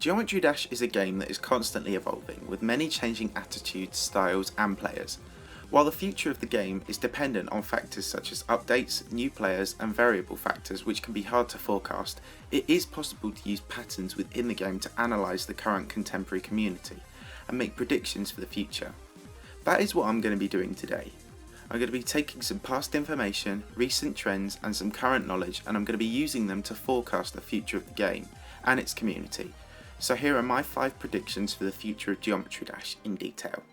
Geometry Dash is a game that is constantly evolving, with many changing attitudes, styles and players. While the future of the game is dependent on factors such as updates, new players and variable factors which can be hard to forecast, it is possible to use patterns within the game to analyse the current contemporary community and make predictions for the future. That is what I'm going to be doing today. I'm going to be taking some past information, recent trends and some current knowledge, and I'm going to be using them to forecast the future of the game and its community. So here are my 5 predictions for the future of Geometry Dash in detail.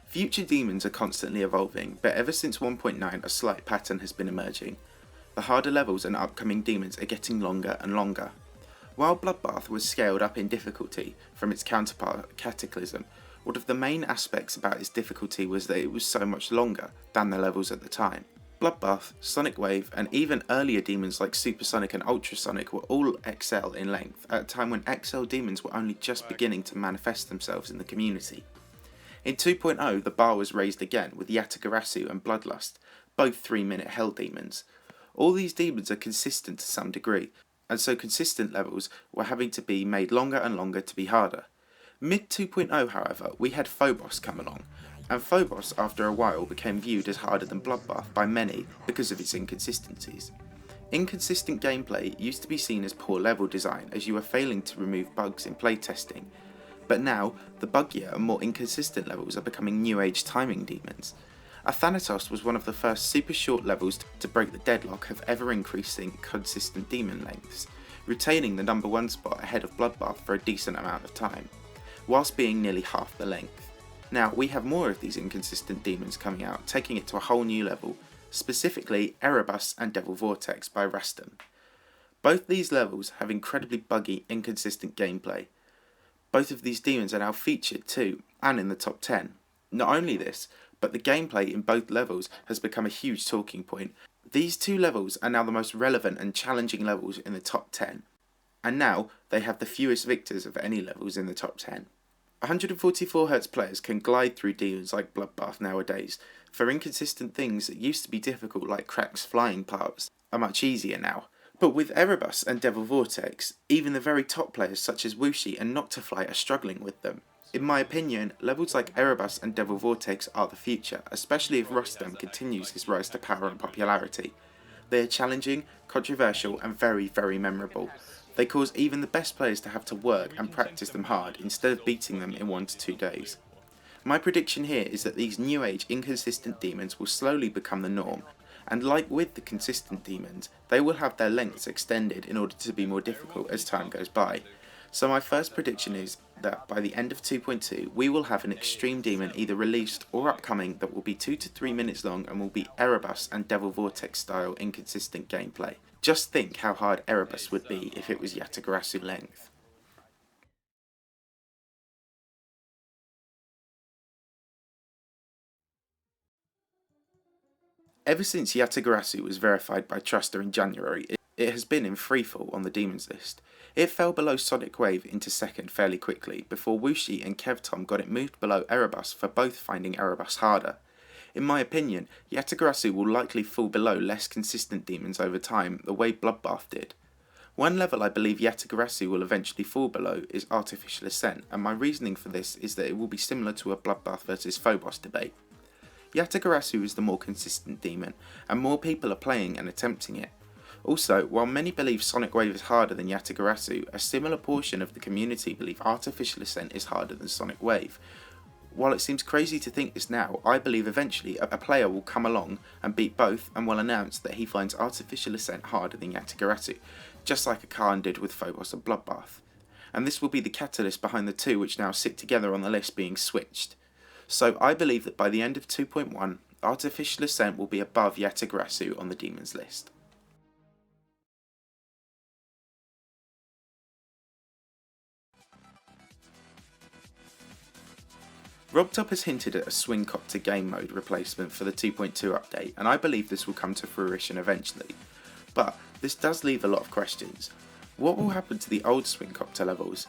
Future demons are constantly evolving, but ever since 1.9 a slight pattern has been emerging. The harder levels and upcoming demons are getting longer and longer. While Bloodbath was scaled up in difficulty from its counterpart Cataclysm, one of the main aspects about its difficulty was that it was so much longer than the levels at the time. Bloodbath, Sonic Wave and even earlier demons like Supersonic and Ultrasonic were all XL in length at a time when XL demons were only just beginning to manifest themselves in the community. In 2.0 the bar was raised again with Yatagarasu and Bloodlust, both 3-minute hell demons. All these demons are consistent to some degree, and so consistent levels were having to be made longer and longer to be harder. Mid 2.0 however, we had Phobos come along, and Phobos after a while became viewed as harder than Bloodbath by many because of its inconsistencies. Inconsistent gameplay used to be seen as poor level design as you were failing to remove bugs in playtesting, but now the buggier and more inconsistent levels are becoming new age timing demons. A Thanatos was one of the first super short levels to break the deadlock of ever increasing consistent demon lengths, retaining the number 1 spot ahead of Bloodbath for a decent amount of time, whilst being nearly half the length. Now we have more of these inconsistent demons coming out, taking it to a whole new level, specifically Erebus and Devil Vortex by Rastum. Both these levels have incredibly buggy, inconsistent gameplay. Both of these demons are now featured too, and in the top 10. Not only this, but the gameplay in both levels has become a huge talking point. These 2 levels are now the most relevant and challenging levels in the top 10, and now they have the fewest victors of any levels in the top 10. 144Hz players can glide through demons like Bloodbath nowadays, for inconsistent things that used to be difficult like Crack's flying parts are much easier now. But with Erebus and Devil Vortex, even the very top players such as Wuxi and Noctafly are struggling with them. In my opinion, levels like Erebus and Devil Vortex are the future, especially if Rustam continues his rise to power and popularity. They are challenging, controversial and very, very memorable. They cause even the best players to have to work and practice them hard instead of beating them in 1 to 2 days. My prediction here is that these new age inconsistent demons will slowly become the norm, and like with the consistent demons, they will have their lengths extended in order to be more difficult as time goes by. So my first prediction is that by the end of 2.2 we will have an extreme demon either released or upcoming that will be 2 to 3 minutes long and will be Erebus and Devil Vortex style inconsistent gameplay. Just think how hard Erebus would be if it was Yatagarasu length. Ever since Yatagarasu was verified by Truster in January, it has been in freefall on the demons list. It fell below Sonic Wave into second fairly quickly before Wuxi and KevTom got it moved below Erebus for both finding Erebus harder. In my opinion, Yatagarasu will likely fall below less consistent demons over time, the way Bloodbath did. One level I believe Yatagarasu will eventually fall below is Artificial Ascent, and my reasoning for this is that it will be similar to a Bloodbath versus Phobos debate. Yatagarasu is the more consistent demon, and more people are playing and attempting it. Also, while many believe Sonic Wave is harder than Yatagarasu, a similar portion of the community believe Artificial Ascent is harder than Sonic Wave. While it seems crazy to think this now, I believe eventually a player will come along and beat both and will announce that he finds Artificial Ascent harder than Yatagarasu, just like a Khan did with Phobos and Bloodbath. And this will be the catalyst behind the 2 which now sit together on the list being switched. So I believe that by the end of 2.1, Artificial Ascent will be above Yatagarasu on the demons list. RobTop has hinted at a swing copter game mode replacement for the 2.2 update, and I believe this will come to fruition eventually. But this does leave a lot of questions. What will happen to the old swing copter levels?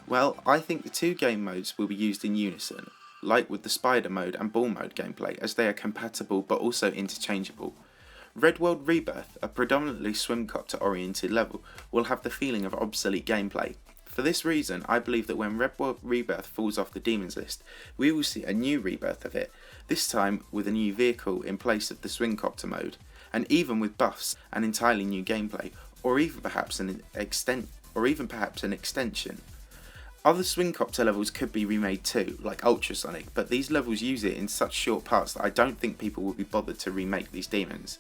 Well, I think the 2 game modes will be used in unison. like with the spider mode and ball mode gameplay, as they are compatible but also interchangeable. Red World Rebirth, a predominantly swimcopter oriented level, will have the feeling of obsolete gameplay. For this reason, I believe that when Red World Rebirth falls off the Demons list, we will see a new rebirth of it, this time with a new vehicle in place of the swingcopter mode, and even with buffs and entirely new gameplay, or even perhaps an extension. Other swingcopter levels could be remade too, like Ultrasonic, but these levels use it in such short parts that I don't think people will be bothered to remake these demons.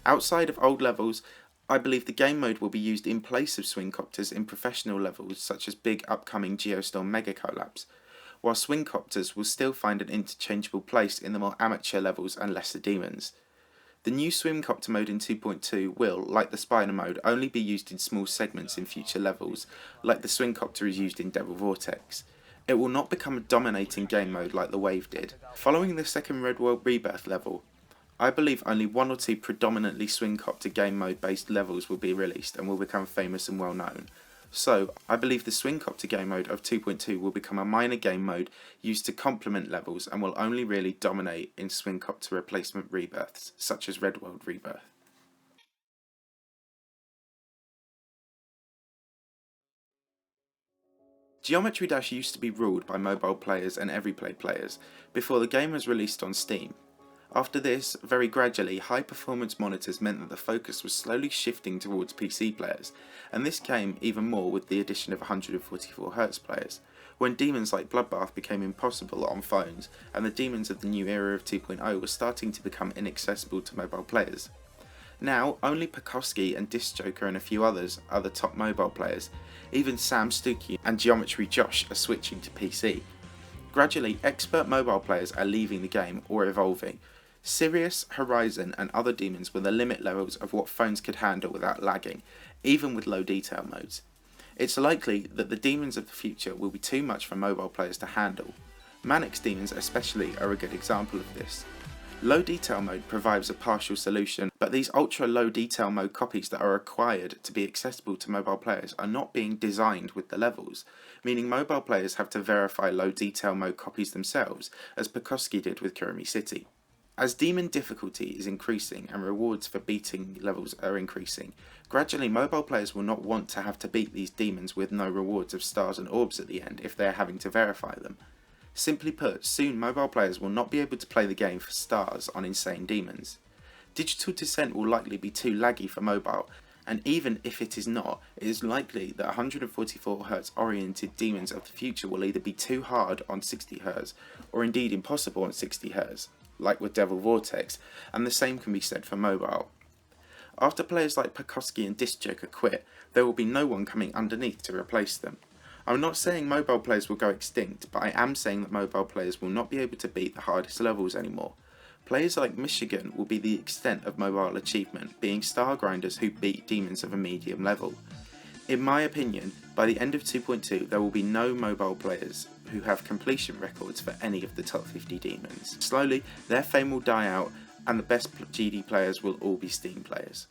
Outside of old levels, I believe the game mode will be used in place of swingcopters in professional levels such as big upcoming Geostorm Mega Collabs, while swingcopters will still find an interchangeable place in the more amateur levels and lesser demons. The new swimcopter mode in 2.2 will, like the spider mode, only be used in small segments in future levels, like the swingcopter is used in Devil Vortex. It will not become a dominating game mode like the Wave did. Following the second Red World Rebirth level, I believe only one or two predominantly swingcopter game mode based levels will be released and will become famous and well known. So, I believe the swingcopter game mode of 2.2 will become a minor game mode used to complement levels and will only really dominate in swingcopter replacement rebirths, such as Red World Rebirth. Geometry Dash used to be ruled by mobile players and Everyplay players before the game was released on Steam. After this, very gradually, high-performance monitors meant that the focus was slowly shifting towards PC players, and this came even more with the addition of 144Hz players, when demons like Bloodbath became impossible on phones, and the demons of the new era of 2.0 were starting to become inaccessible to mobile players. Now, only Pekoski and Disc Joker and a few others are the top mobile players. Even Sam Stuckey and Geometry Josh are switching to PC. Gradually, expert mobile players are leaving the game or evolving. Sirius, Horizon and other demons were the limit levels of what phones could handle without lagging, even with low detail modes. It's likely that the demons of the future will be too much for mobile players to handle. Manix demons especially are a good example of this. Low detail mode provides a partial solution, but these ultra low detail mode copies that are required to be accessible to mobile players are not being designed with the levels, meaning mobile players have to verify low detail mode copies themselves, as Pekoski did with Kurumi City. As demon difficulty is increasing and rewards for beating levels are increasing, gradually mobile players will not want to have to beat these demons with no rewards of stars and orbs at the end if they are having to verify them. Simply put, soon mobile players will not be able to play the game for stars on insane demons. Digital Descent will likely be too laggy for mobile, and even if it is not, it is likely that 144Hz oriented demons of the future will either be too hard on 60Hz, or indeed impossible on 60Hz. Like with Devil Vortex, and the same can be said for mobile. After players like Pekoski and Disc Joker quit, there will be no one coming underneath to replace them. I'm not saying mobile players will go extinct, but I am saying that mobile players will not be able to beat the hardest levels anymore. Players like Michigan will be the extent of mobile achievement, being star grinders who beat demons of a medium level. In my opinion, by the end of 2.2 there will be no mobile players who have completion records for any of the top 50 demons. Slowly, their fame will die out and the best GD players will all be Steam players.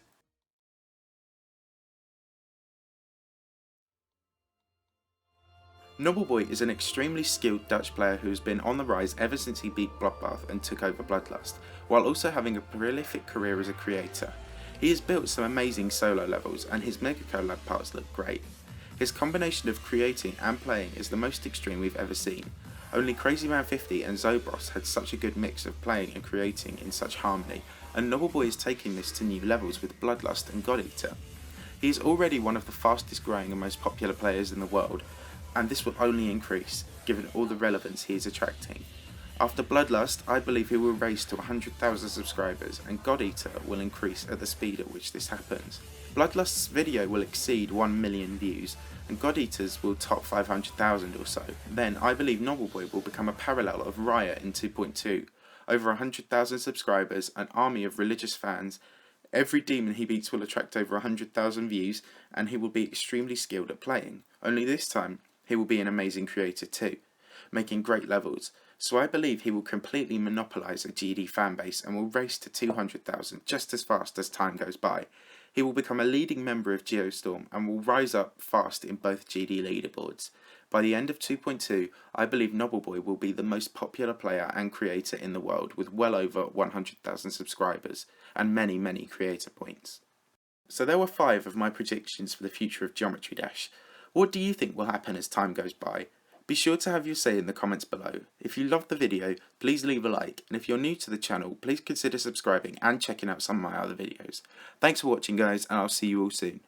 Nobbleboy is an extremely skilled Dutch player who has been on the rise ever since he beat Bloodbath and took over Bloodlust, while also having a prolific career as a creator. He has built some amazing solo levels and his Mega Collab parts look great. His combination of creating and playing is the most extreme we've ever seen. Only Crazyman50 and Zobros had such a good mix of playing and creating in such harmony, and Nobbleboy is taking this to new levels with Bloodlust and God Eater. He is already one of the fastest growing and most popular players in the world, and this will only increase, given all the relevance he is attracting. After Bloodlust, I believe he will raise to 100,000 subscribers, and God Eater will increase at the speed at which this happens. Bloodlust's video will exceed 1 million views, and God Eater's will top 500,000 or so. Then, I believe Nobbleboy will become a parallel of Riot in 2.2. Over 100,000 subscribers, an army of religious fans. Every demon he beats will attract over 100,000 views, and he will be extremely skilled at playing. Only this time, he will be an amazing creator too, making great levels. So I believe he will completely monopolise a GD fanbase and will race to 200,000 just as fast as time goes by. He will become a leading member of Geostorm and will rise up fast in both GD leaderboards. By the end of 2.2, I believe Nobbleboy will be the most popular player and creator in the world, with well over 100,000 subscribers and many, many creator points. So there were 5 of my predictions for the future of Geometry Dash. What do you think will happen as time goes by? Be sure to have your say in the comments below. If you loved the video, please leave a like, and if you're new to the channel, please consider subscribing and checking out some of my other videos. Thanks for watching guys, and I'll see you all soon.